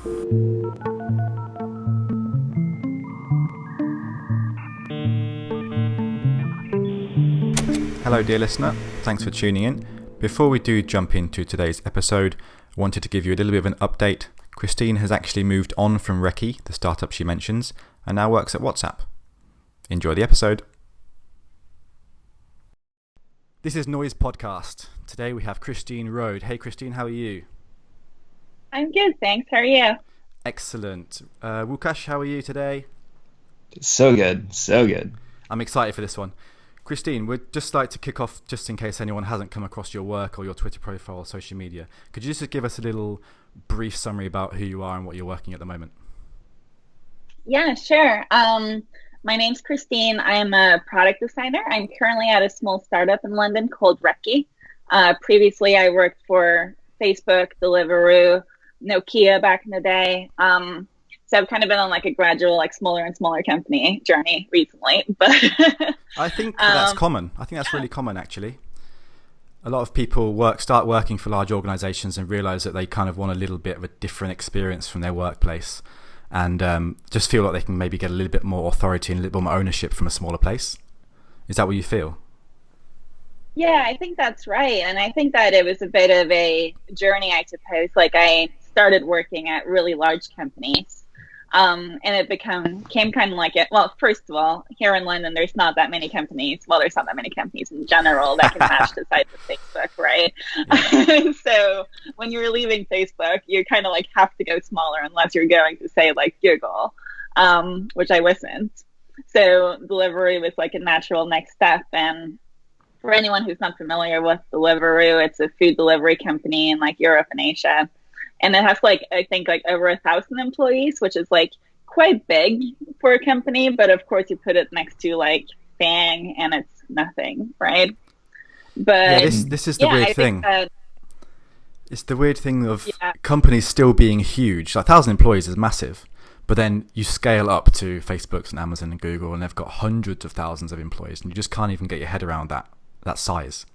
Hello dear listener, thanks for tuning in. Before we do jump into today's episode, I wanted to give you a little bit of an update. Christine has actually moved on from Røde, the startup she mentions, and now works at WhatsApp. Enjoy the episode. This is Noise Podcast. Today we have Christine Røde. Hey Christine, how are you? I'm good, thanks. How are you? Excellent. Łukasz, how are you today? So good, so good. I'm excited for this one. Christine, we'd just like to kick off, just in case anyone hasn't come across your work or your Twitter profile or social media. Could you just give us a little brief summary about who you are and what you're working at the moment? Yeah, sure. My name's Christine. I'm a product designer. I'm currently at a small startup in London called Røde. Previously, I worked for Facebook, Deliveroo, Nokia back in the day. So I've kind of been on like a gradual, like smaller and smaller company journey recently. But I think that's common. I think that's really common, actually. A lot of people start working for large organizations and realize that they kind of want a little bit of a different experience from their workplace, and just feel like they can maybe get a little bit more authority and a little bit more ownership from a smaller place. Is that what you feel? yeah, I think that's right. And I think that it was a bit of a journey, I suppose. Like I started working at really large companies. And it came kind of like it. Well, first of all, here in London, there's not that many companies. Well, there's not that many companies in general that can match the size of Facebook, right? Yeah. So when you're leaving Facebook, you kind of like have to go smaller unless you're going to say like Google, which I wasn't. So delivery was like a natural next step. And for anyone who's not familiar with Deliveroo, it's a food delivery company in like Europe and Asia. And it has like, I think like over 1,000 employees, which is like quite big for a company. But of course you put it next to like Bang and it's nothing, right? But yeah, this is the weird thing. It's the weird thing of yeah. companies still being huge. Like 1,000 employees is massive. But then you scale up to Facebook's and Amazon and Google and they've got hundreds of thousands of employees and you just can't even get your head around that size.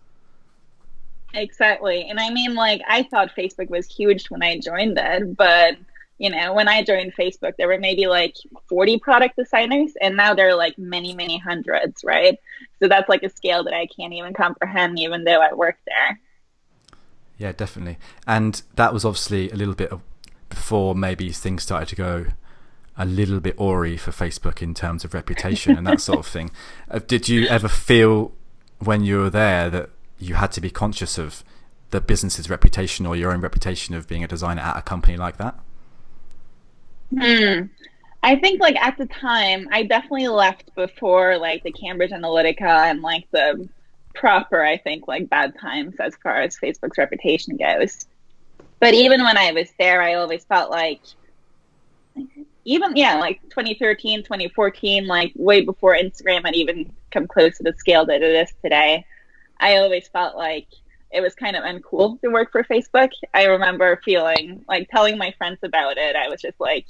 Exactly. And I mean, like, I thought Facebook was huge when I joined it, but, you know, when I joined Facebook, there were maybe like 40 product designers, and now there are like many, many hundreds, right? So that's like a scale that I can't even comprehend, even though I work there. Yeah, definitely. And that was obviously a little bit before maybe things started to go a little bit awry for Facebook in terms of reputation and that sort of thing. Did you ever feel when you were there that you had to be conscious of the business's reputation or your own reputation of being a designer at a company like that? I think like at the time, I definitely left before like the Cambridge Analytica and like the proper, I think, like bad times as far as Facebook's reputation goes. But even when I was there, I always felt like like 2013, 2014, like way before Instagram had even come close to the scale that it is today, I always felt like it was kind of uncool to work for Facebook. I remember feeling like telling my friends about it. I was just like,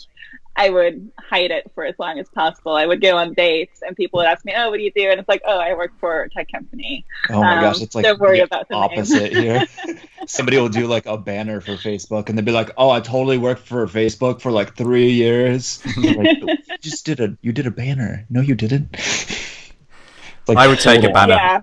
I would hide it for as long as possible. I would go on dates and people would ask me, oh, what do you do? And it's like, oh, I work for a tech company. Oh my gosh, it's like don't worry about the opposite here. Somebody will do like a banner for Facebook and they'll be like, oh, I totally worked for Facebook for like 3 years. Like, you did a banner. No, you didn't. Like, I would take a banner. Yeah.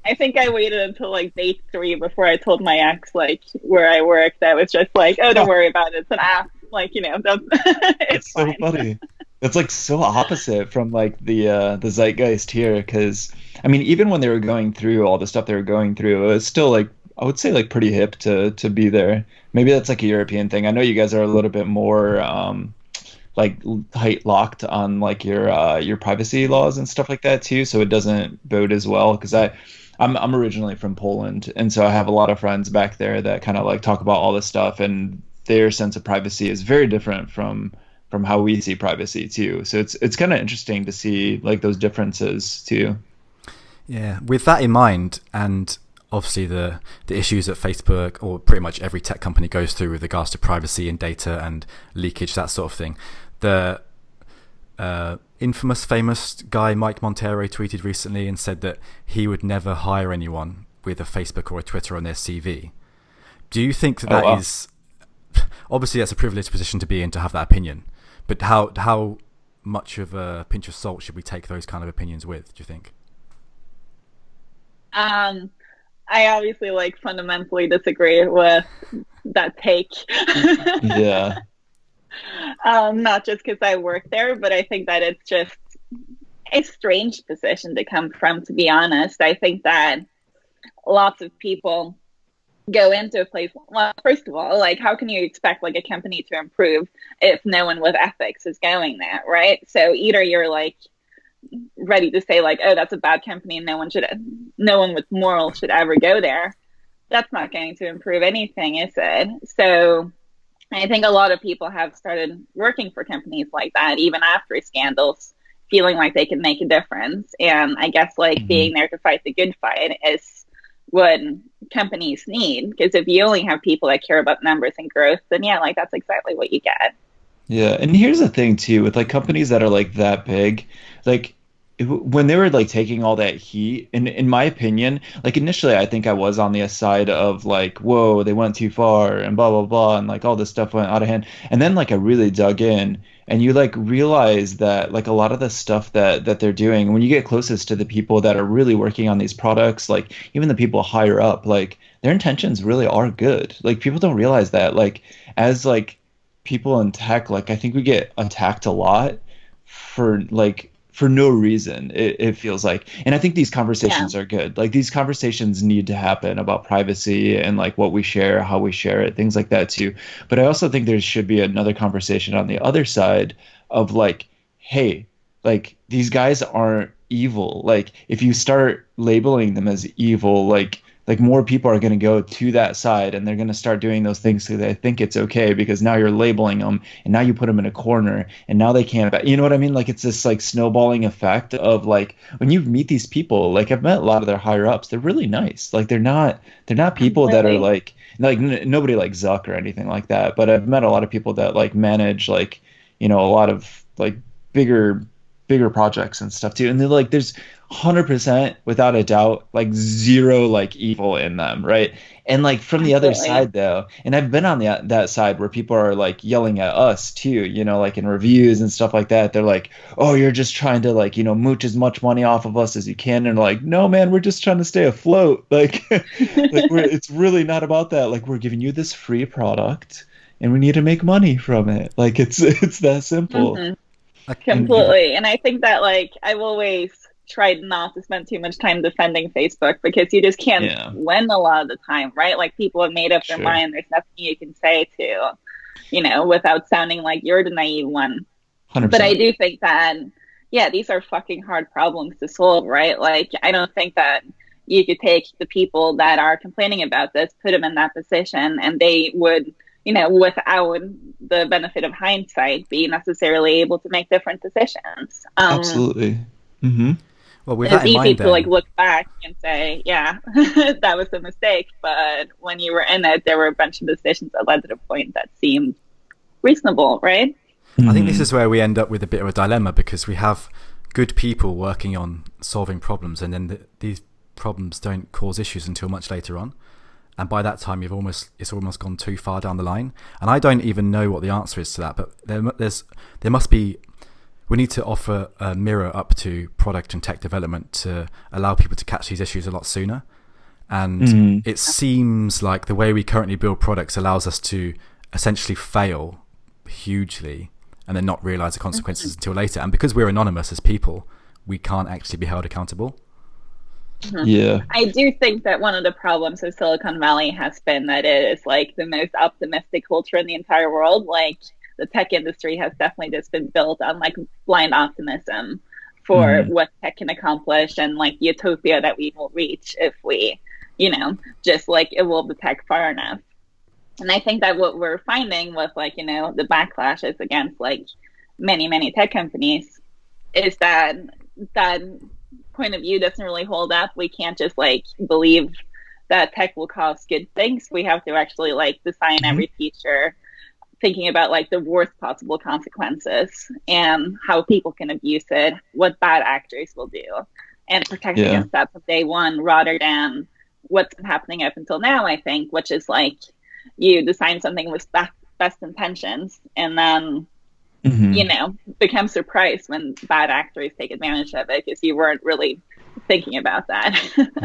I think I waited until like day 3 before I told my ex like where I worked. I was just like, oh, don't worry about it. It's an app. Like, you know, it's fine. So funny. That's like so opposite from like the zeitgeist here. Because I mean, even when they were going through all the stuff they were going through, it was still like, I would say like pretty hip to be there. Maybe that's like a European thing. I know you guys are a little bit more like tight locked on like your privacy laws and stuff like that too, so it doesn't bode as well. Because I'm originally from Poland, and so I have a lot of friends back there that kind of like talk about all this stuff, and their sense of privacy is very different from how we see privacy too. So it's kind of interesting to see like those differences too. Yeah, with that in mind, and obviously the issues that Facebook or pretty much every tech company goes through with regards to privacy and data and leakage, that sort of thing. The famous guy Mike Montero tweeted recently and said that he would never hire anyone with a Facebook or a Twitter on their CV. Do you think that is obviously that's a privileged position to be in, to have that opinion. But how much of a pinch of salt should we take those kind of opinions with, do you think? I obviously like fundamentally disagree with that take. Yeah. Not just because I work there, but I think that it's just a strange position to come from, to be honest. I think that lots of people go into a place, well, first of all, like, how can you expect like a company to improve if no one with ethics is going there, right? So either you're like ready to say like, oh, that's a bad company and no one with morals should ever go there. That's not going to improve anything, is it? So I think a lot of people have started working for companies like that, even after scandals, feeling like they can make a difference. And I guess like being there to fight the good fight is what companies need. Because if you only have people that care about numbers and growth, then yeah, like that's exactly what you get. Yeah, and here's the thing too, with like companies that are like that big, like when they were like taking all that heat, in my opinion, like initially I think I was on the side of like, whoa, they went too far and blah blah blah, and like all this stuff went out of hand. And then like I really dug in, and you like realize that like a lot of the stuff that they're doing, when you get closest to the people that are really working on these products, like even the people higher up, like their intentions really are good. Like people don't realize that, like as like people in tech, like I think we get attacked a lot for no reason, it feels like. And I think these conversations are good. Like these conversations need to happen about privacy and like what we share, how we share it, things like that too. But I also think there should be another conversation on the other side of like, hey, like these guys aren't evil. Like if you start labeling them as evil, like more people are going to go to that side and they're going to start doing those things because they think it's okay, because now you're labeling them and now you put them in a corner and now they can't, you know what I mean? Like it's this like snowballing effect of like when you meet these people, like I've met a lot of their higher ups, they're really nice. Like they're not people that are like nobody like Zuck or anything like that. But I've met a lot of people that like manage like, you know, a lot of like bigger projects and stuff too. And they're like, there's 100% without a doubt, like zero like evil in them, right? And like from the other side though, and I've been on that side where people are like yelling at us too, you know, like in reviews and stuff like that. They're like, oh, you're just trying to like, you know, mooch as much money off of us as you can. And like, no, man, we're just trying to stay afloat. Like, it's really not about that. Like we're giving you this free product and we need to make money from it. Like it's that simple. Mm-hmm. Completely. And I think that like I've always tried not to spend too much time defending Facebook because you just can't win a lot of the time, right? Like people have made up their mind. There's nothing you can say to, you know, without sounding like you're the naive one. 100%. But I do think that, yeah, these are fucking hard problems to solve, right? Like I don't think that you could take the people that are complaining about this, put them in that position, and they would, you know, without the benefit of hindsight, be necessarily able to make different decisions. Absolutely. Mm-hmm. Well, with it's that in easy mind, to like look back and say, yeah, that was a mistake. But when you were in it, there were a bunch of decisions that led to the point that seemed reasonable, right? I think this is where we end up with a bit of a dilemma, because we have good people working on solving problems, and then these problems don't cause issues until much later on. And by that time, it's almost gone too far down the line. And I don't even know what the answer is to that. But there must be. We need to offer a mirror up to product and tech development to allow people to catch these issues a lot sooner. And it seems like the way we currently build products allows us to essentially fail hugely and then not realize the consequences until later. And because we're anonymous as people, we can't actually be held accountable. Yeah, I do think that one of the problems of Silicon Valley has been that it is like the most optimistic culture in the entire world. Like the tech industry has definitely just been built on like blind optimism for what tech can accomplish and like the utopia that we will reach if we, you know, just like evolve the tech far enough. And I think that what we're finding with like, you know, the backlashes against like many tech companies is that point of view doesn't really hold up. We can't just like believe that tech will cause good things. We have to actually like design every feature thinking about like the worst possible consequences and how people can abuse it, what bad actors will do, and protect against that from day one, rather than what's been happening up until now, I think, which is like you design something with best best intentions, and then Hmm. become surprised when bad actors take advantage of it because you weren't really thinking about that.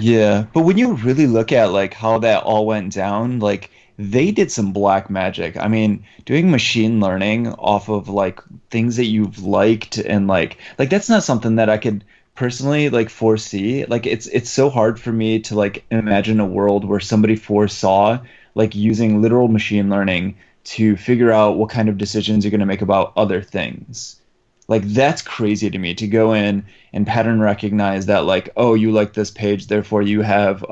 Yeah, but when you really look at like how that all went down, like they did some black magic. I mean, doing machine learning off of like things that you've liked and like that's not something that I could personally like foresee. Like it's so hard for me to like imagine a world where somebody foresaw like using literal machine learning to figure out what kind of decisions you're going to make about other things. Like that's crazy to me to go in and pattern recognize that like, oh, you like this page, therefore you have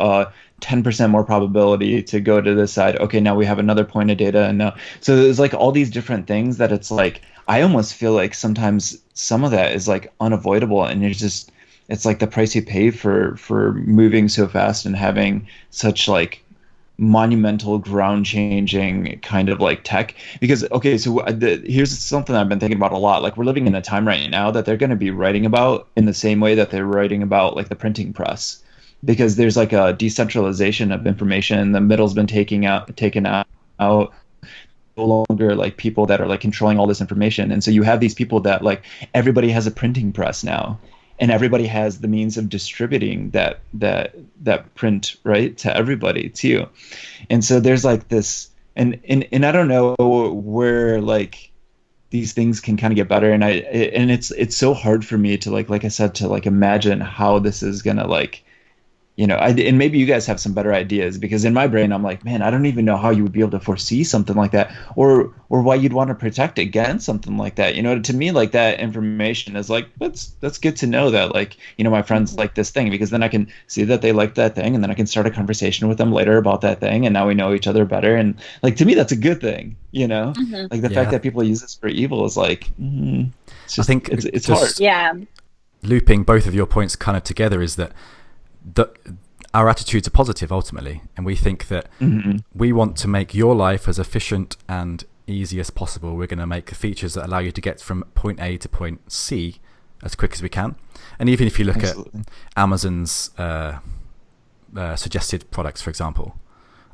10% more probability to go to this side. Okay, now we have another point of data, and now so there's like all these different things that it's like I almost feel like sometimes some of that is like unavoidable, and it's like the price you pay for moving so fast and having such like monumental ground changing kind of like tech. Because okay, so here's something I've been thinking about a lot. Like we're living in a time right now that they're going to be writing about in the same way that they're writing about like the printing press, because there's like a decentralization of information. The middle's been taken out. No longer like people that are like controlling all this information, and so you have these people that like everybody has a printing press now, and everybody has the means of distributing that print right to everybody too. And so there's like this, and I don't know where like these things can kind of get better, and it's so hard for me to like I said, to like imagine how this is gonna like, and maybe you guys have some better ideas, because in my brain I'm like, man, I don't even know how you would be able to foresee something like that, or why you'd want to protect against something like that. To me, like that information is like, that's good to know that like, my friends like this thing, because then I can see that they like that thing, and then I can start a conversation with them later about that thing, and now we know each other better. And like to me, that's a good thing. Hmm. Like the fact Yeah, that people use this for evil is like, it's I just think it's hard. just Yeah. looping both of your points kind of together is that the, our attitudes are positive ultimately, and we think that Hmm. we want to make your life as efficient and easy as possible. We're going to make features that allow you to get from point A to point C as quick as we can. And even if you look Absolutely. at Amazon's suggested products, for example,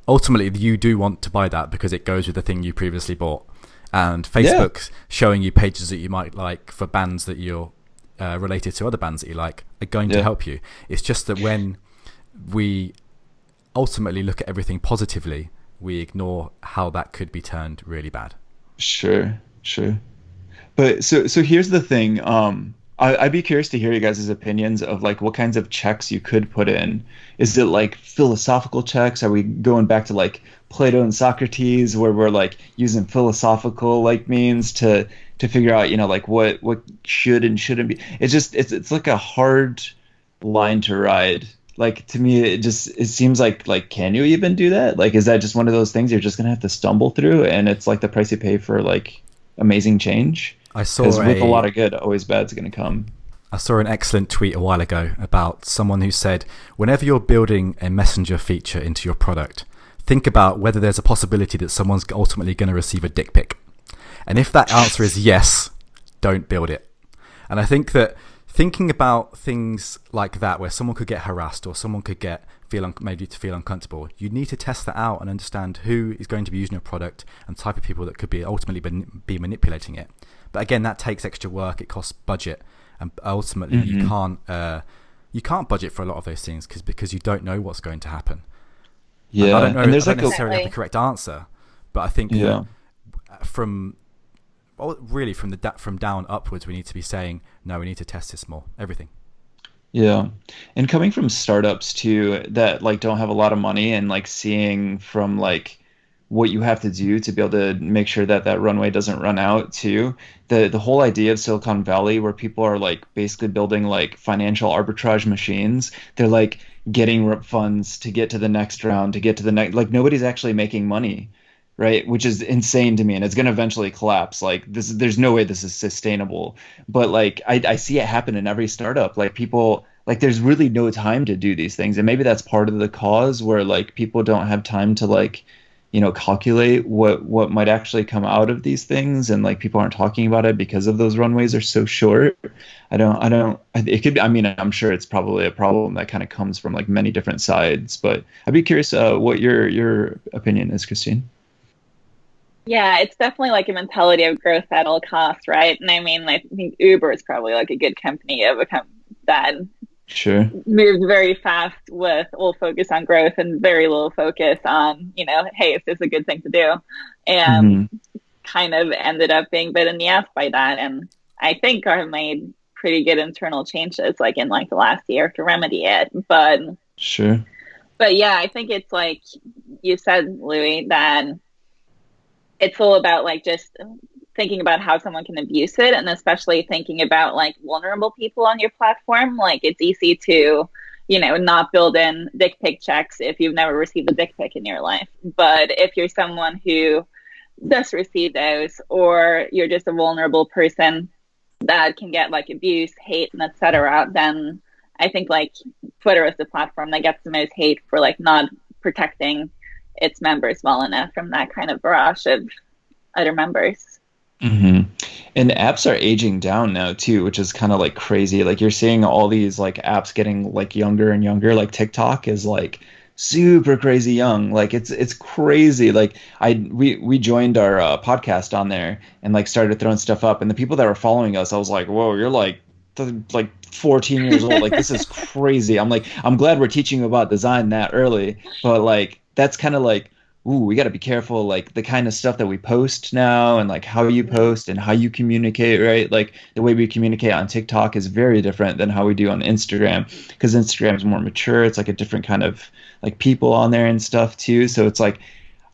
ultimately you do want to buy that because it goes with the thing you previously bought. And Yeah. Facebook's showing you pages that you might like for bands that you're related to other bands that you like are going to Yeah. help you. It's just that when we ultimately look at everything positively, we ignore how that could be turned really bad. Sure, sure. But so here's the thing. I'd be curious to hear you guys' opinions of like what kinds of checks you could put in. Is it like philosophical checks? Are we going back to like Plato and Socrates, where we're like using philosophical like means to figure out, like what should and shouldn't be? It's like a hard line to ride. Like to me, it seems like can you even do that? Like, is that just one of those things you're just gonna have to stumble through, and it's like the price you pay for like amazing change? I Because saw with a lot a of good, always bad's gonna come. I saw an excellent tweet a while ago about someone who said, whenever you're building a messenger feature into your product, think about whether there's a possibility that someone's ultimately going to receive a dick pic. And if that answer is yes, don't build it. And I think that thinking about things like that, where someone could get harassed or someone could maybe to feel uncomfortable, you need to test that out and understand who is going to be using your product and type of people that could be ultimately be manipulating it. But again, that takes extra work. It costs budget, and ultimately you can't budget for a lot of those things because you don't know what's going to happen. And I don't Yeah, know. and I there's don't like a necessarily have the Exactly. correct answer, but I think yeah. that really from down upwards, we need to be saying no. We need to test this more. Everything. Yeah. And coming from startups too that like don't have a lot of money, and like seeing from like what you have to do to be able to make sure that that runway doesn't run out too. The whole idea of Silicon Valley, where people are like basically building like financial arbitrage machines. They're like getting funds to get to the next round, to get to the next, like nobody's actually making money, right? Which is insane to me, and it's going to eventually collapse. Like this, there's no way this is sustainable. But like I see it happen in every startup. Like people, like there's really no time to do these things, and maybe that's part of the cause where like people don't have time to like, calculate what might actually come out of these things, and like people aren't talking about it because of those runways are so short. It could be, I mean, I'm sure it's probably a problem that kind of comes from like many different sides, but I'd be curious what your opinion is, Christine. Yeah, it's definitely like a mentality of growth at all costs, right? And I mean, I think Uber is probably like a good company of that Sure. moved very fast with all focus on growth and very little focus on, hey, is this a good thing to do? And Hmm. kind of ended up being bit in the ass by that. And I think I've made pretty good internal changes like in like the last year to remedy it. Sure. But yeah, I think it's like you said, Louis, that it's all about like just thinking about how someone can abuse it, and especially thinking about like vulnerable people on your platform. Like it's easy to, not build in dick pic checks if you've never received a dick pic in your life. But if you're someone who does receive those, or you're just a vulnerable person that can get like abuse, hate, and etc., then I think like Twitter is the platform that gets the most hate for like not protecting its members well enough from that kind of barrage of other members. Hmm. And apps are aging down now too, which is kind of like crazy. Like you're seeing all these like apps getting like younger and younger. Like TikTok is like super crazy young. Like it's crazy. Like we joined our podcast on there and like started throwing stuff up, and the people that were following us, I was like, whoa, you're like 14 years old. Like this is crazy. I'm like, I'm glad we're teaching you about design that early, but like that's kind of like, ooh, we got to be careful, like the kind of stuff that we post now and like how you post and how you communicate, right? Like the way we communicate on TikTok is very different than how we do on Instagram, because Instagram is more mature. It's like a different kind of like people on there and stuff too. So it's like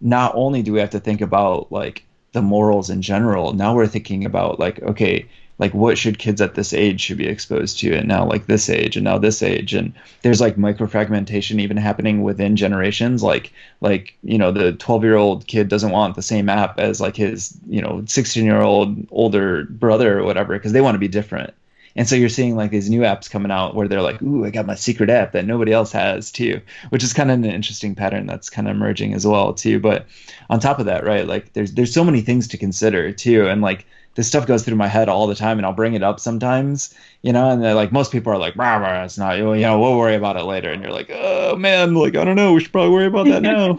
not only do we have to think about like the morals in general, now we're thinking about like, okay, like what should kids at this age should be exposed to, and now like this age and now this age, and there's like microfragmentation even happening within generations. Like the 12-year-old kid doesn't want the same app as like his 16-year-old older brother or whatever, because they want to be different. And so you're seeing like these new apps coming out where they're like, ooh, I got my secret app that nobody else has too, which is kind of an interesting pattern that's kind of emerging as well too. But on top of that, right, like there's so many things to consider too. And like this stuff goes through my head all the time, and I'll bring it up sometimes, and they're like, most people are like, rah, rah, it's not, we'll worry about it later. And you're like, oh man, like, I don't know, we should probably worry about that now.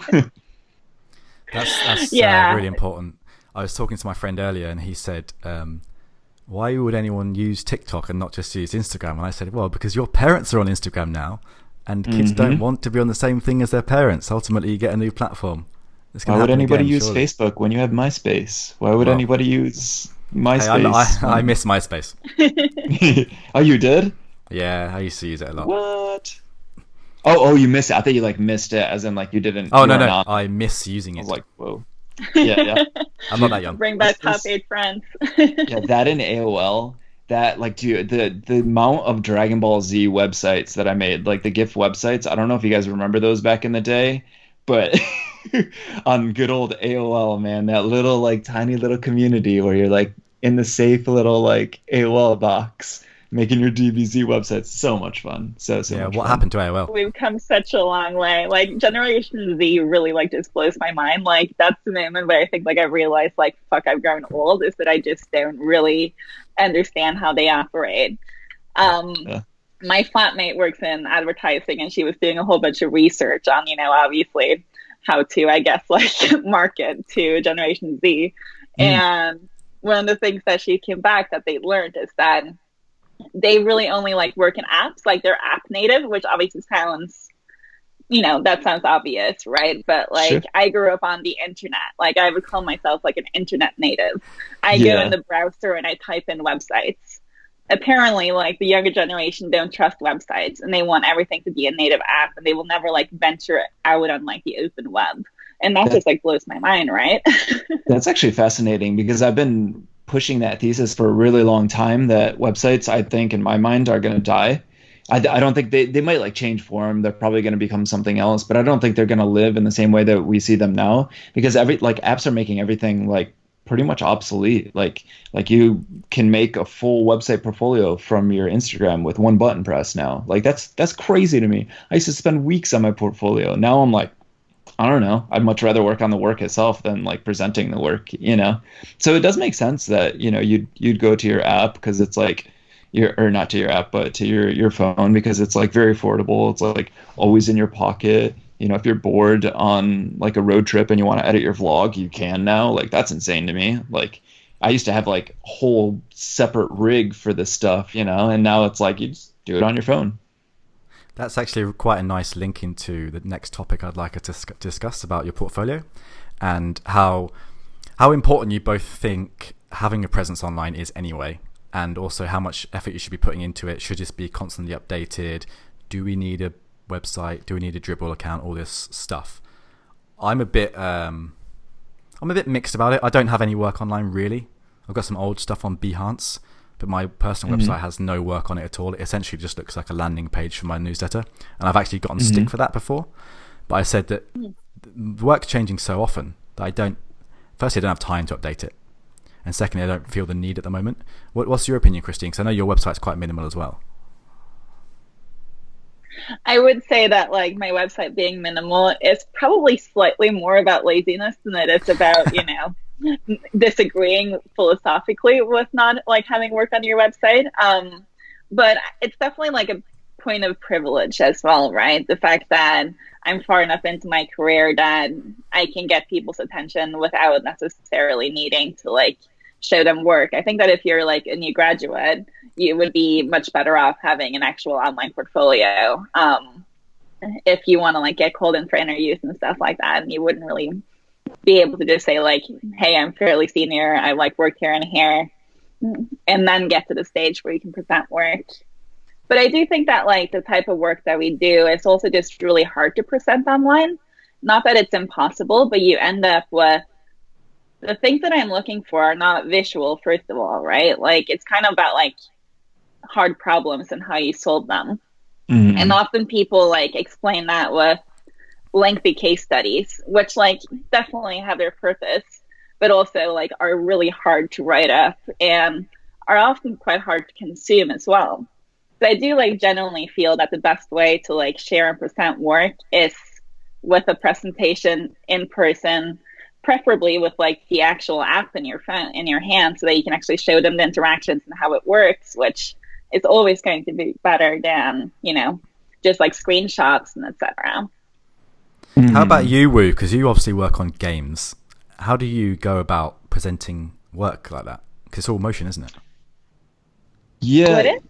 That's Yeah. really important. I was talking to my friend earlier, and he said, why would anyone use TikTok and not just use Instagram? And I said, well, because your parents are on Instagram now, and kids don't Hmm. want to be on the same thing as their parents. Ultimately, you get a new platform. It's going Why to would happen anybody again, use surely. Facebook when you have MySpace? Why would Well, anybody use hey, I, MySpace I when... miss MySpace. Oh, you did? Yeah, I used to use it a lot. What? Oh, you missed it. I thought you like missed it, as in like you didn't, Oh, you no, weren't no, on. I miss using I was it. like, whoa. Yeah, yeah. I'm not that Dude, young. Bring this, back top this, eight friends. yeah, that in AOL, that like, dude, the amount of Dragon Ball Z websites that I made, like the GIF websites. I don't know if you guys remember those back in the day, but on good old AOL, man, that little like tiny little community where you're like in the safe little like AOL box making your DBZ websites. So much fun. So Yeah, much what fun. happened to AOL? We've come such a long way. Like Generation Z really like just blows my mind. Like that's the moment where I think like I realized like fuck I've grown old, is that I just don't really understand how they operate. Um Yeah. my flatmate works in advertising, and she was doing a whole bunch of research on, obviously how to, I guess, like market to Generation Z. Mm, And one of the things that she came back that they learned is that they really only like work in apps, like they're app native, which obviously sounds, that sounds obvious, right? But sure. like I grew up on the internet. Like I would call myself like an internet native. I go in Yeah. the browser and I type in websites. Apparently, like the younger generation don't trust websites, and they want everything to be a native app, and they will never like venture out on like the open web. And that That just like blows my mind, right? that's actually fascinating because I've been pushing that thesis for a really long time that websites, I think, in my mind, are going to die. I don't think they might like change form. They're probably going to become something else, but I don't think they're going to live in the same way that we see them now, because every like apps are making everything like pretty much obsolete. Like you can make a full website portfolio from your Instagram with one button press now. Like that's crazy to me. I used to spend weeks on my portfolio. Now I'm like, I don't know. I'd much rather work on the work itself than like presenting the work. So it does make sense that, you'd go to your app because it's like your, or not to your app, but to your phone, because it's like very affordable. It's like always in your pocket. if you're bored on like a road trip and you want to edit your vlog, you can now. Like that's insane to me. Like I used to have like a whole separate rig for this stuff, and now it's like you just do it on your phone. That's actually quite a nice link into the next topic I'd like to discuss about your portfolio, and how important you both think having a presence online is anyway, and also how much effort you should be putting into it. Should this be constantly updated? Do we need a website? Do we need a Dribble account? All this stuff. I'm a bit mixed about it. I don't have any work online really. I've got some old stuff on Behance, but my personal website has no work on it at all. It essentially just looks like a landing page for my newsletter, and I've actually gotten stick for that before. But I said that the work's changing so often that firstly, I don't have time to update it, and secondly, I don't feel the need at the moment. What's your opinion, Christine? Because I know your website's quite minimal as well. I would say that like my website being minimal is probably slightly more about laziness than it is about, disagreeing philosophically with not like having work on your website. But it's definitely like a point of privilege as well, right? The fact that I'm far enough into my career that I can get people's attention without necessarily needing to like show them work. I think that if you're like a new graduate, you would be much better off having an actual online portfolio. If you want to like get called in for interviews and stuff like that, and you wouldn't really be able to just say like, hey, I'm fairly senior, I like work here and here, and then get to the stage where you can present work. But I do think that like the type of work that we do is also just really hard to present online. Not that it's impossible, but you end up with the things that I'm looking for are not visual, first of all, right? Like it's kind of about like hard problems and how you solve them. And often people like explain that with lengthy case studies, which like definitely have their purpose, but also like are really hard to write up and are often quite hard to consume as well. So I do like genuinely feel that the best way to like share and present work is with a presentation in person, preferably with like the actual app in your phone, in your hand, so that you can actually show them the interactions and how it works, which is always going to be better than, just like screenshots and etc. How about you, Woo? Because you obviously work on games. How do you go about presenting work like that? Because it's all motion, isn't it? Yeah. What is?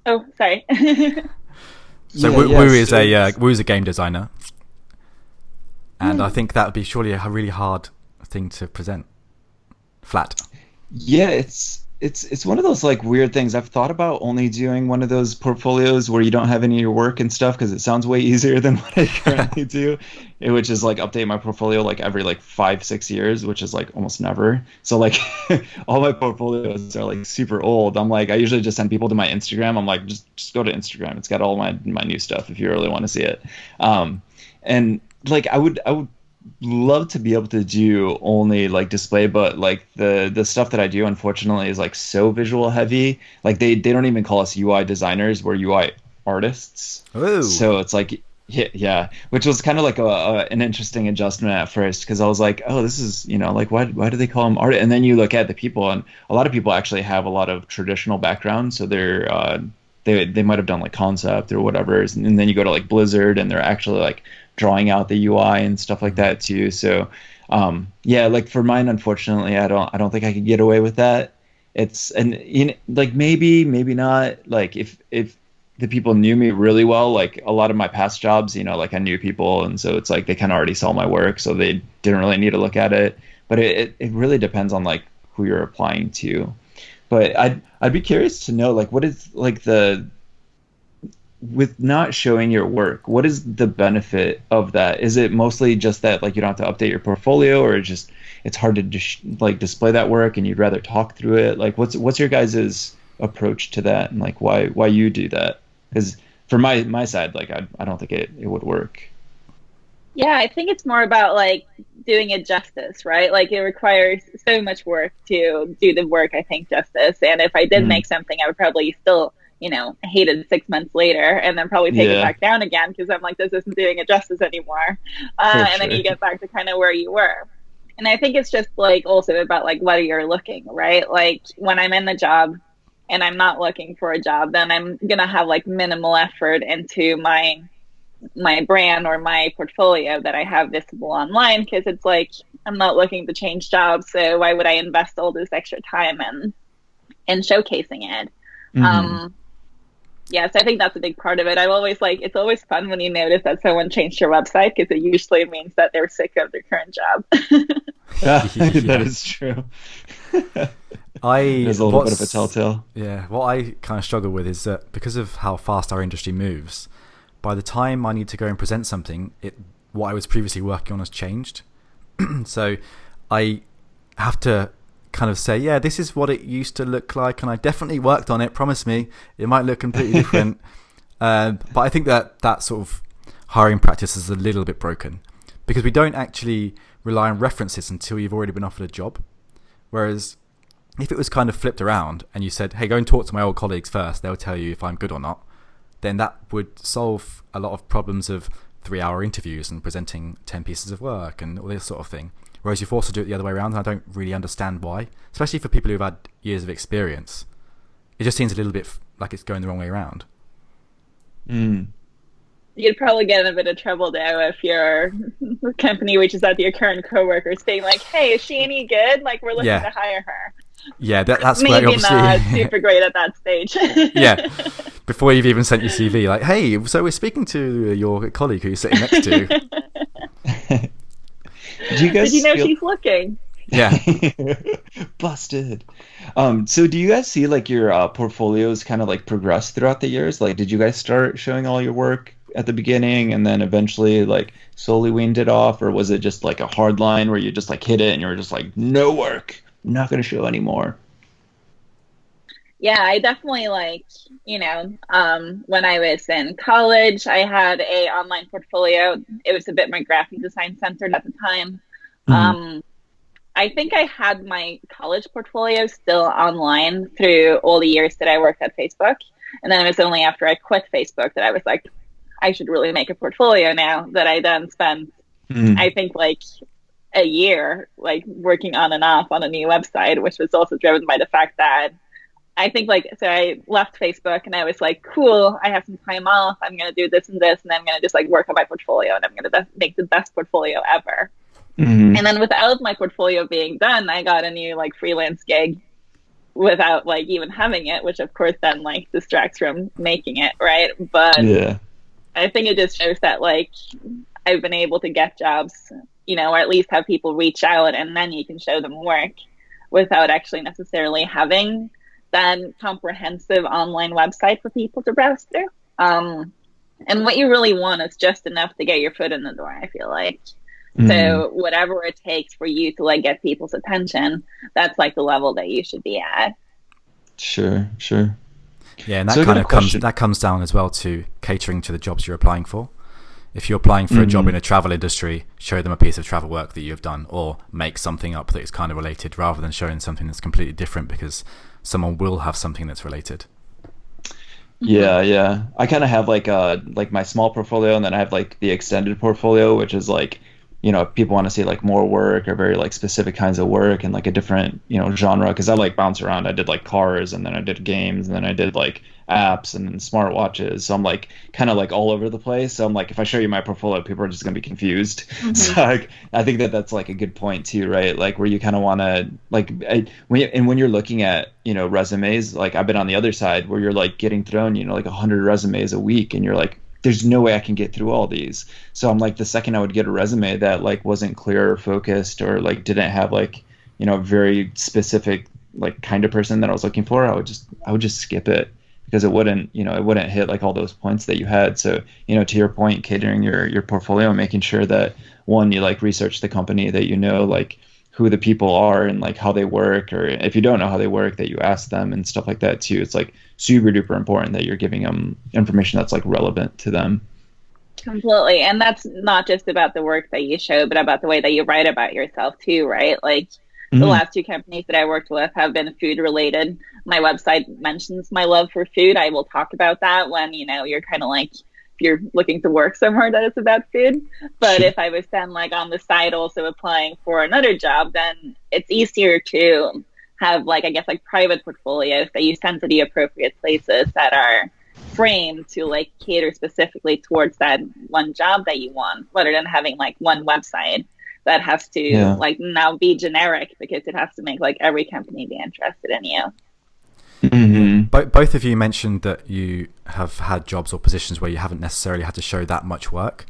Oh, sorry. So Woo is a game designer, and I think that would be surely a really hard thing to present flat. Yeah, it's one of those like weird things. I've thought about only doing one of those portfolios where you don't have any of your work and stuff, because it sounds way easier than what I currently do, which is like update my portfolio like every like 5-6 years, which is like almost never. So like all my portfolios are like super old. I'm like, I usually just send people to my Instagram. I'm like, just go to Instagram. It's got all my new stuff if you really want to see it. And like I would love to be able to do only like display, but like the stuff that I do unfortunately is like so visual heavy. Like they don't even call us UI designers, we're UI artists. Ooh. So it's like yeah, which was kind of like an interesting adjustment at first, because I was like, oh, this is like why do they call them art? And then you look at the people, and a lot of people actually have a lot of traditional background, so they might have done like concept or whatever, and then you go to like Blizzard and they're actually like drawing out the UI and stuff like that too. So yeah, like for mine, unfortunately, I don't think I could get away with that. Like maybe not, like if the people knew me really well, like a lot of my past jobs, like I knew people, and so it's like they kind of already saw my work, so they didn't really need to look at it. But it really depends on like who you're applying to. But I'd be curious to know, like, what is like with not showing your work, what is the benefit of that? Is it mostly just that like you don't have to update your portfolio, or just it's hard to like display that work and you'd rather talk through it? Like what's your guys' approach to that, and like why you do that? Because for my side, like I don't think it would work. Yeah, I think it's more about like doing it justice, right? Like it requires so much work to do the work, I think, justice. And if I did make something, I would probably still, hate it 6 months later, and then probably take it back down again, because I'm like, this isn't doing it justice anymore. And then you get back to kind of where you were. And I think it's just like also about like whether you're looking, right? Like when I'm in the job and I'm not looking for a job, then I'm going to have like minimal effort into my my brand or my portfolio that I have visible online, because it's like I'm not looking to change jobs, so why would I invest all this extra time in showcasing it? Mm-hmm. Yeah, so I think that's a big part of it. I've always it's always fun when you notice that someone changed your website, because it usually means that they're sick of their current job. Yeah, that Yeah. is true. It is a little bit of a telltale. Yeah, what I kind of struggle with is that because of how fast our industry moves, by the time I need to go and present something, what I was previously working on has changed. So I have to kind of say, yeah, this is what it used to look like, and I definitely worked on it. Promise me, it might look completely different. But I think that sort of hiring practice is a little bit broken, because we don't actually rely on references until you've already been offered a job. Whereas if it was kind of flipped around and you said, hey, go and talk to my old colleagues first, they'll tell you if I'm good or not, then that would solve a lot of problems of 3-hour interviews and presenting 10 pieces of work and all this sort of thing. Whereas you force to do it the other way around, and I don't really understand why, especially for people who've had years of experience. It just seems a little bit like it's going the wrong way around. Mm. You'd probably get in a bit of trouble though if your company reaches out to your current coworkers saying like, hey, is she any good? Like, we're looking to hire her. Yeah, that's maybe obviously not super great at that stage. Yeah, before you've even sent your CV, like, hey, so we're speaking to your colleague who you're sitting next to. Do you guys Did you know she's looking? Yeah. Busted. So do you guys see like your portfolios kind of like progress throughout the years? Like, did you guys start showing all your work at the beginning and then eventually like slowly weaned it off, or was it just like a hard line where you just like hit it and you were just like, no work, I'm not going to show anymore? Yeah, I definitely when I was in college, I had a online portfolio. It was a bit more graphic design centered at the time. Mhm. I think I had my college portfolio still online through all the years that I worked at Facebook. And then it was only after I quit Facebook that I was like, I should really make a portfolio now, that I then spent, Mhm. I think, like a year, like working on and off on a new website, which was also driven by the fact that I think so I left Facebook and I was like, cool, I have some time off. I'm going to do this and this, and I'm going to just like work on my portfolio, and I'm going to make the best portfolio ever. Mhm. And then without my portfolio being done, I got a new like freelance gig without like even having it, which of course then like distracts from making it, right? But Yeah. I think it just shows that like I've been able to get jobs, or at least have people reach out, and then you can show them work without actually necessarily having that comprehensive online website for people to browse through. And what you really want is just enough to get your foot in the door, I feel like. Mhm. So whatever it takes for you to like get people's attention, that's like the level that you should be at. Sure, sure. Yeah, and So I got a question. that comes down as well to catering to the jobs you're applying for. If you're applying for a job in a travel industry, show them a piece of travel work that you've done, or make something up that is kind of related, rather than showing something that's completely different, because someone will have something that's related. Yeah, yeah. I kind of have like my small portfolio, and then I have like the extended portfolio, which is like, if people want to see like more work or very like specific kinds of work and like a different, genre, because I like bounce around. I did like cars, and then I did games, and then I did like apps and then smartwatches. So I'm like kind of like all over the place. So I'm like, if I show you my portfolio, people are just gonna be confused. So I think that that's like a good point too, right? Like where you kind of want to like when you're looking at resumes, like I've been on the other side where you're like getting thrown like 100 resumes a week, and you're like, there's no way I can get through all these. So I'm like, the second I would get a resume that like wasn't clear or focused, or like didn't have like very specific like kind of person that I was looking for, I would just skip it, because it wouldn't hit like all those points that you had. So to your point, catering your portfolio, making sure that one, you like research the company, that like who the people are and like how they work, or if you don't know how they work, that you ask them and stuff like that too. It's like super duper important that you're giving them information that's like relevant to them. Completely. And that's not just about the work that you show, but about the way that you write about yourself too, right? Like the Mhm. last two companies that I worked with have been food related. My website mentions my love for food. I will talk about that when, you're kind of like, if you're looking to work somewhere that is about food. But Sure. if I was then like on the side also applying for another job, then it's easier to have like, I guess, like private portfolios that you send to the appropriate places that are framed to like cater specifically towards that one job that you want, rather than having like one website that has to like now be generic because it has to make like every company be interested in you. Both of you mentioned that you have had jobs or positions where you haven't necessarily had to show that much work,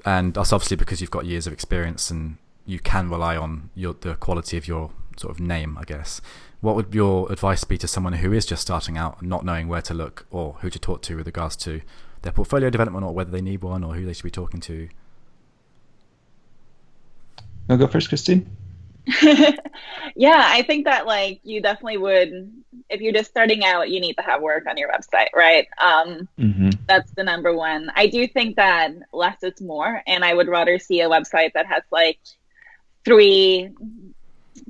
and that's obviously because you've got years of experience and you can rely on the quality of your sort of name, I guess. What would your advice be to someone who is just starting out, not knowing where to look or who to talk to with regards to their portfolio development, or whether they need one, or who they should be talking to? I'll go first, Christine. Yeah, I think that like you definitely would, if you're just starting out, you need to have work on your website, right? That's the number one. I do think that less is more, and I would rather see a website that has like 3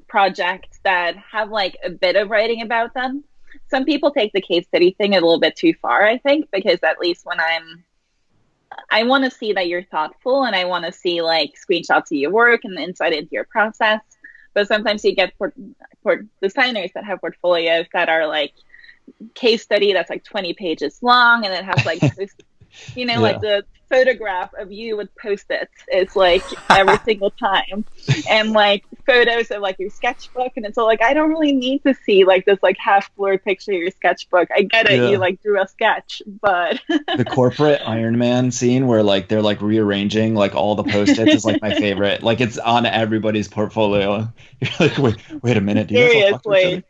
projects that have like a bit of writing about them. Some people take the case study thing a little bit too far, I think, because at least when I want to see that you're thoughtful, and I want to see like screenshots of your work and the insight into your process. But sometimes you get for designers that have portfolios that are like case study that's like 20 pages long, and it has like like the photograph of you with Post-its is like every single time, and like photos of like your sketchbook, and it's all like, I don't really need to see like this like half blurred picture of your sketchbook. I get it, you like drew a sketch, but the corporate Iron Man scene where like they're like rearranging like all the Post-its is like my favorite. Like it's on everybody's portfolio. You're like, wait a minute, seriously.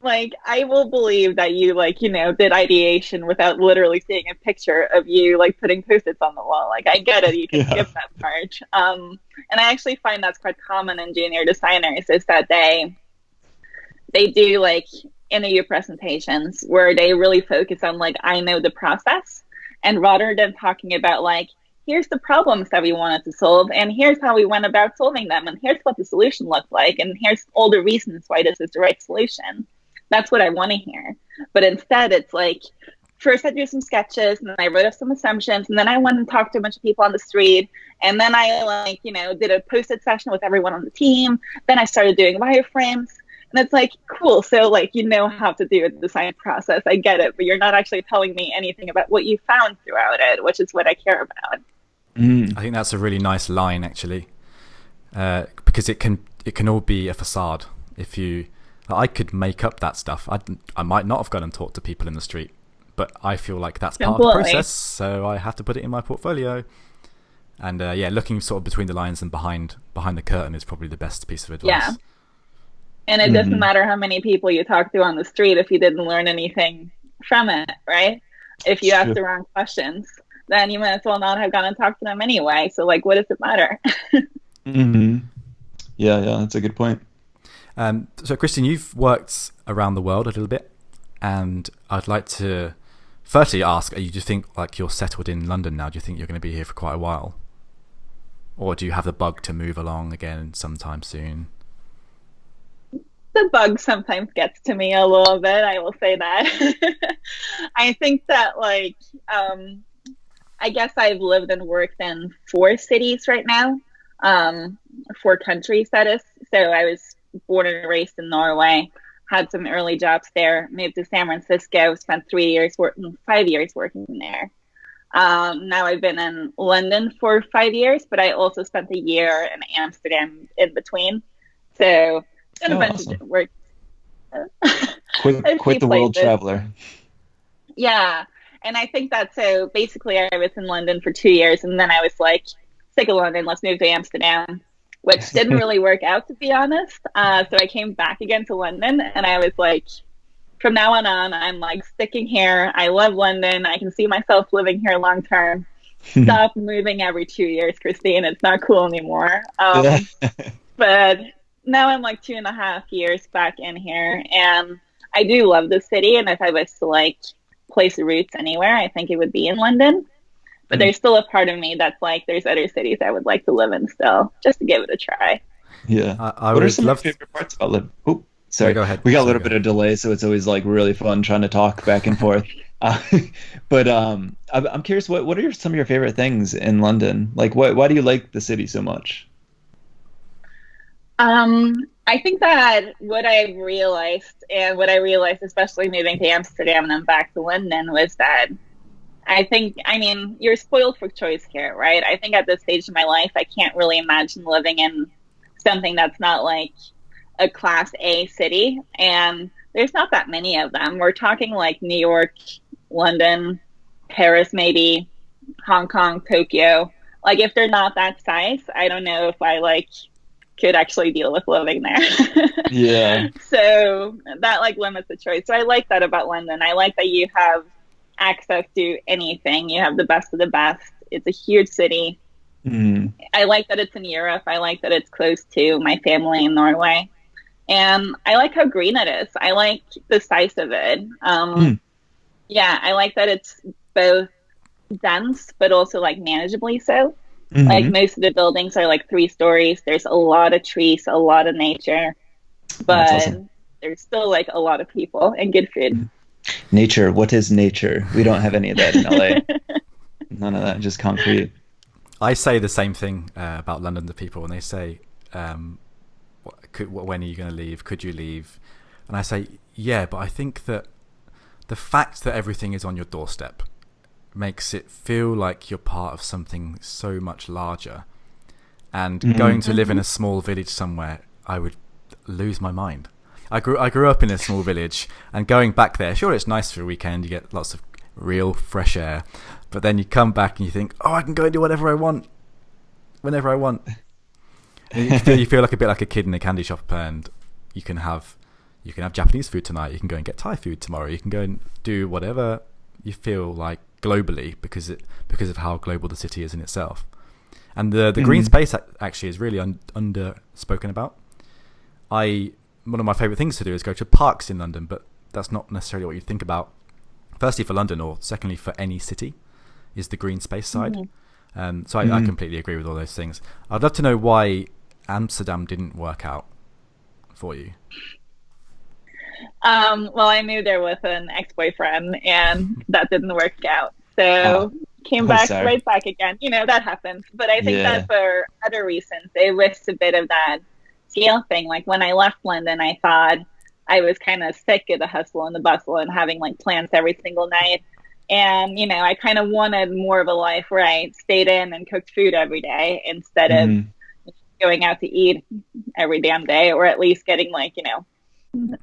Like, I will believe that you, like, did ideation without literally seeing a picture of you, like, putting Post-its on the wall. Like, I get it. You can skip that part. And I actually find that's quite common in junior designers, is that they do, like, interview presentations where they really focus on, like, I know the process. And rather than talking about, like, here's the problems that we wanted to solve, and here's how we went about solving them, and here's what the solution looked like, and here's all the reasons why this is the right solution. That's what I want to hear. But instead, it's like, first I drew some sketches, and then I wrote up some assumptions, and then I went and talked to a bunch of people on the street, and then I, like, did a Post-it session with everyone on the team. Then I started doing wireframes, and it's like, cool. So, like, how to do a design process. I get it, but you're not actually telling me anything about what you found throughout it, which is what I care about. I think that's a really nice line, actually, because it can all be a facade. If I could make up that stuff. I might not have gone and talked to people in the street, but I feel like that's part of the process, so I have to put it in my portfolio. And looking sort of between the lines and behind the curtain is probably the best piece of advice. Yeah. And it doesn't matter how many people you talk to on the street if you didn't learn anything from it, right? If you ask the wrong questions, then you might as well not have gone and talked to them anyway. So, like, what does it matter? Yeah, that's a good point. So, Christian, you've worked around the world a little bit, and I'd like to firstly ask, do you think like you're settled in London now? Do you think you're going to be here for quite a while? Or do you have the bug to move along again sometime soon? The bug sometimes gets to me a little bit, I will say that. I think that, like, I guess I've lived and worked in 4 cities right now, 4 countries, that is. So I was born and raised in Norway, had some early jobs there, moved to San Francisco, spent 5 years working there. Now I've been in London for 5 years, but I also spent a year in Amsterdam in between. So done a bunch of work. Quit the world traveler. Yeah. And I think that, so basically I was in London for 2 years, and then I was like, sick of London, let's move to Amsterdam, which didn't really work out, to be honest. So I came back again to London, and I was like, from now on, I'm like sticking here. I love London. I can see myself living here long term. Stop moving every 2 years, Christine. It's not cool anymore. But now I'm like 2.5 years back in here, and I do love the city. And if I was to like place roots anywhere, I think it would be in London. But there's still a part of me that's like, there's other cities I would like to live in still, just to give it a try. Yeah. What are some of your favorite parts about London? Oh, sorry. Go ahead. We got a little bit of delay, so it's always like really fun trying to talk back and forth. But I'm curious, what are some of your favorite things in London? Like, why do you like the city so much? I think that what I realized, and what I realized, especially moving to Amsterdam and then back to London, was that I mean, you're spoiled for choice here, right? I think at this stage of my life, I can't really imagine living in something that's not like a class A city. And there's not that many of them. We're talking like New York, London, Paris, maybe Hong Kong, Tokyo. Like if they're not that size, I don't know if I like could actually deal with living there. Yeah. So that like limits the choice. So I like that about London. I like that you have access to anything. You have the best of the best. It's a huge city. Mm. I like that it's in Europe. I like that it's close to my family in Norway. And I like how green it is. I like the size of it. Yeah, I like that it's both dense, but also like manageably so. Mm-hmm. Like most of the buildings are like 3 stories. There's a lot of trees, a lot of nature, but awesome. There's still like a lot of people and good food. Nature. What is nature? We don't have any of that in LA. None of that, just concrete. I say the same thing about London to people when they say, when are you going to leave? Could you leave? And I say, yeah, but I think that the fact that everything is on your doorstep makes it feel like you're part of something so much larger. And going to live in a small village somewhere, I would lose my mind. I grew up in a small village, and going back there, sure, it's nice for a weekend. You get lots of real fresh air, but then you come back and you think, oh, I can go and do whatever I want, whenever I want. You feel like a bit like a kid in a candy shop, and you can have Japanese food tonight. You can go and get Thai food tomorrow. You can go and do whatever you feel like globally because of how global the city is in itself. And the green space actually is really under spoken about. One of my favourite things to do is go to parks in London, but that's not necessarily what you think about. Firstly, for London, or secondly, for any city, is the green space side. So I completely agree with all those things. I'd love to know why Amsterdam didn't work out for you. Well, I moved there with an ex-boyfriend, and that didn't work out. So came back right back again. You know, that happens. But I think that for other reasons, it was a bit of that scale thing. Like when I left London, I thought I was kind of sick of the hustle and the bustle and having like plans every single night. And, you know, I kind of wanted more of a life where I stayed in and cooked food every day instead of going out to eat every damn day, or at least getting like, you know,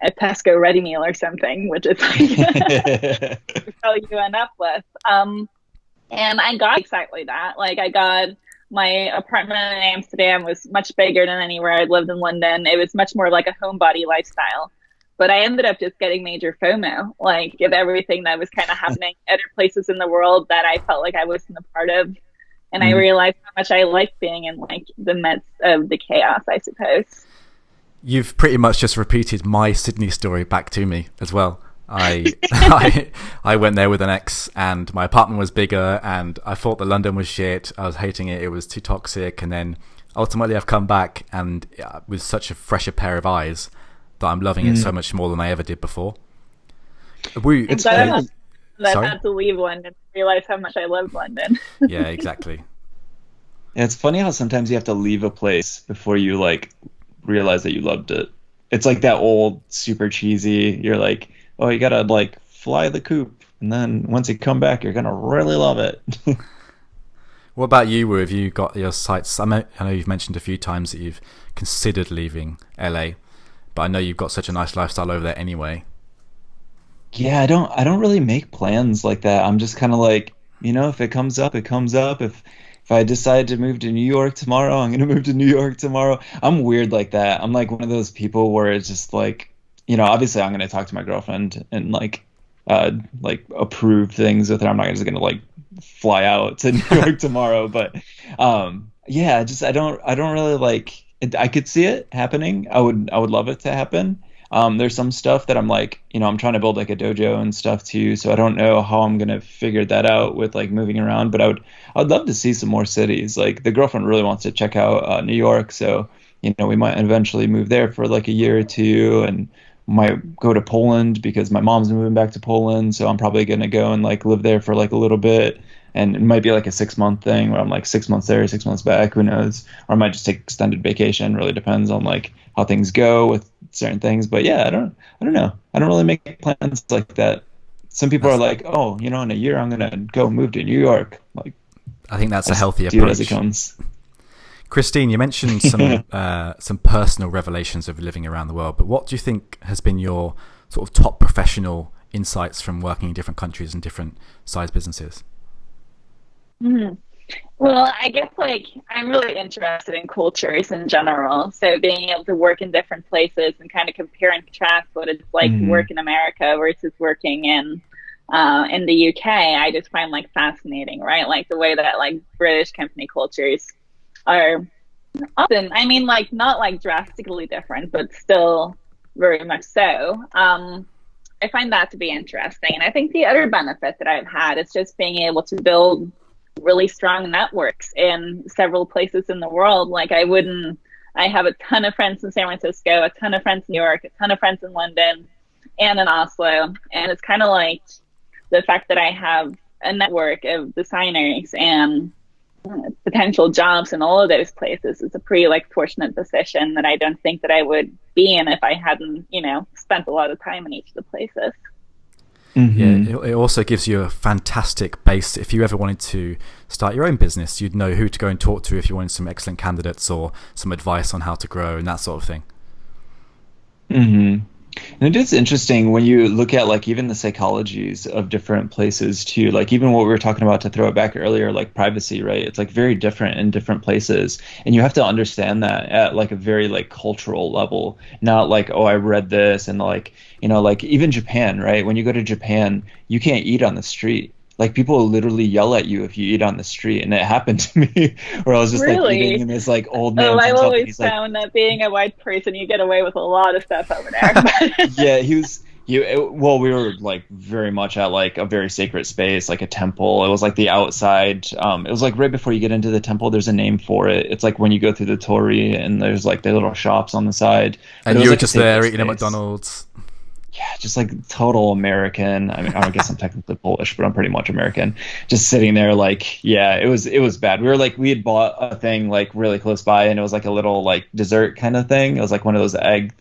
a Tesco ready meal or something, which is like how you end up with. And I got exactly that. Like I got my apartment in Amsterdam was much bigger than anywhere I'd lived in London. It was much more like a homebody lifestyle. But I ended up just getting major FOMO, like of everything that was kind of happening other places in the world that I felt like I wasn't a part of. And I realized how much I liked being in like the midst of the chaos, I suppose. You've pretty much just repeated my Sydney story back to me as well. I went there with an ex, and my apartment was bigger, and I thought that London was shit. I was hating it. It was too toxic. And then ultimately I've come back, and with such a fresher pair of eyes that I'm loving it so much more than I ever did before. It's funny. I had to leave London and realize how much I loved London. Yeah, exactly. Yeah, it's funny how sometimes you have to leave a place before you like realize that you loved it. It's like that old super cheesy, you're like, oh, you gotta like fly the coop, and then once you come back you're gonna really love it. What about you, Wu? Have you got your sights? I know you've mentioned a few times that you've considered leaving LA, but I know you've got such a nice lifestyle over there anyway. Yeah, I don't really make plans like that. I'm just kind of like, you know, if it comes up, it comes up. If I decide to move to New York tomorrow, I'm gonna move to New York tomorrow. I'm weird like that. I'm like one of those people where it's just like, you know, obviously I'm gonna talk to my girlfriend and like approve things with her. I'm not just gonna like fly out to New York tomorrow. But yeah, just I don't really like it. I could see it happening. I would love it to happen. There's some stuff that I'm like, you know, I'm trying to build like a dojo and stuff too. So I don't know how I'm going to figure that out with like moving around, but I'd love to see some more cities. Like the girlfriend really wants to check out New York. So, you know, we might eventually move there for like a year or two, and might go to Poland because my mom's moving back to Poland. So I'm probably going to go and like live there for like a little bit. And it might be like a 6-month thing where I'm like 6 months there, 6 months back, who knows? Or I might just take extended vacation. Really depends on like how things go with certain things. But yeah, I don't know. I don't really make plans like that. Some people are like, oh, in a year I'm gonna go move to New York. Like, I think that's a healthy do it approach. as it comes. Christine, you mentioned some personal revelations of living around the world, but what do you think has been your sort of top professional insights from working in different countries and different size businesses? Mm-hmm. Well, I guess I'm really interested in cultures in general. So being able to work in different places and kind of compare and contrast what it's like to work in America versus working in the UK, I just find fascinating, right? Like the way that British company cultures are often, I mean, not drastically different, but still very much so. I find that to be interesting. And I think the other benefit that I've had is just being able to build really strong networks in several places in the world. I have a ton of friends in San Francisco, a ton of friends in New York, a ton of friends in London and in Oslo. And it's kind of like the fact that I have a network of designers and potential jobs in all of those places is a pretty fortunate position that I don't think that I would be in if I hadn't, spent a lot of time in each of the places. Yeah, it also gives you a fantastic base. If you ever wanted to start your own business, you'd know who to go and talk to if you wanted some excellent candidates or some advice on how to grow and that sort of thing. And it is interesting when you look at even the psychologies of different places too. Even what we were talking about, to throw it back earlier, privacy, right? It's very different in different places, and you have to understand that at a very cultural level. Not oh, I read this, and even Japan, right? When you go to Japan, you can't eat on the street. People literally yell at you if you eat on the street, and it happened to me where I was just eating, and this old man. Oh, I've always found that being a white person, you get away with a lot of stuff over there. Yeah, we were very much at a very sacred space, a temple. It was the outside. It was right before you get into the temple. There's a name for it. It's when you go through the torii, and there's the little shops on the side. And you were just there eating at McDonald's. Yeah, just total American. I mean, I guess I'm technically Polish, but I'm pretty much American. Just sitting there, yeah, it was bad. We were we had bought a thing really close by, and it was a little dessert kind of thing. It was one of those egg,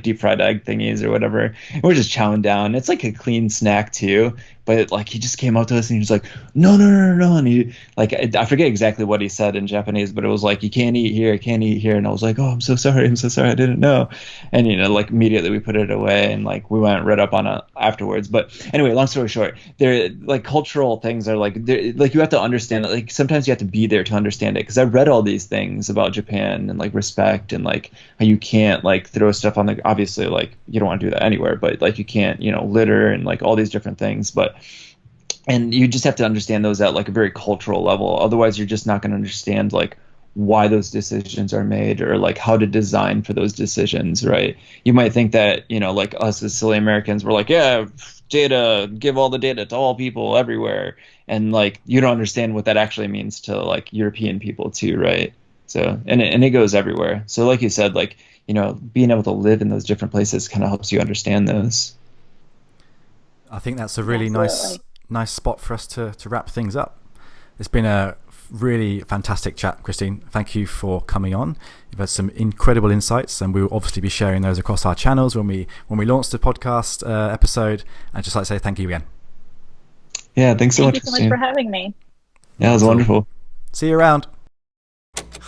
deep fried egg thingies or whatever. And we're just chowing down. It's a clean snack too. But he just came up to us and he was like, no, and he I forget exactly what he said in Japanese, but it was you can't eat here, can't eat here. And I was like, oh, I'm so sorry, I didn't know. And immediately we put it away, and we went and read up on it afterwards. But anyway, long story short, there cultural things are you have to understand it. Sometimes you have to be there to understand it, because I read all these things about Japan and respect and how you can't throw stuff on the, obviously you don't want to do that anywhere, but you can't litter and all these different things. And you just have to understand those at a very cultural level. Otherwise, you're just not going to understand why those decisions are made, or how to design for those decisions, right? You might think that us as silly Americans, we're yeah, data, give all the data to all people everywhere, and you don't understand what that actually means to European people too, right? So and it goes everywhere. So like you said, being able to live in those different places kind of helps you understand those. I think that's a really nice spot for us to wrap things up. It's been a really fantastic chat, Christine. Thank you for coming on. You've had some incredible insights, and we'll obviously be sharing those across our channels when we launch the podcast episode. And just like to say thank you again. Yeah, thanks so much. Thank you so much for having me. Yeah, it was wonderful. See you around.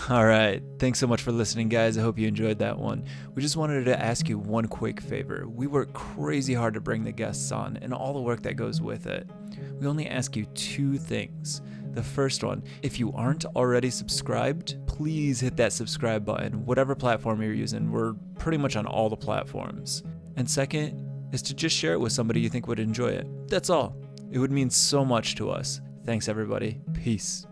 All right. Thanks so much for listening, guys. I hope you enjoyed that one. We just wanted to ask you one quick favor. We work crazy hard to bring the guests on and all the work that goes with it. We only ask you two things. The first one, if you aren't already subscribed, please hit that subscribe button, whatever platform you're using. We're pretty much on all the platforms. And second is to just share it with somebody you think would enjoy it. That's all. It would mean so much to us. Thanks, everybody. Peace.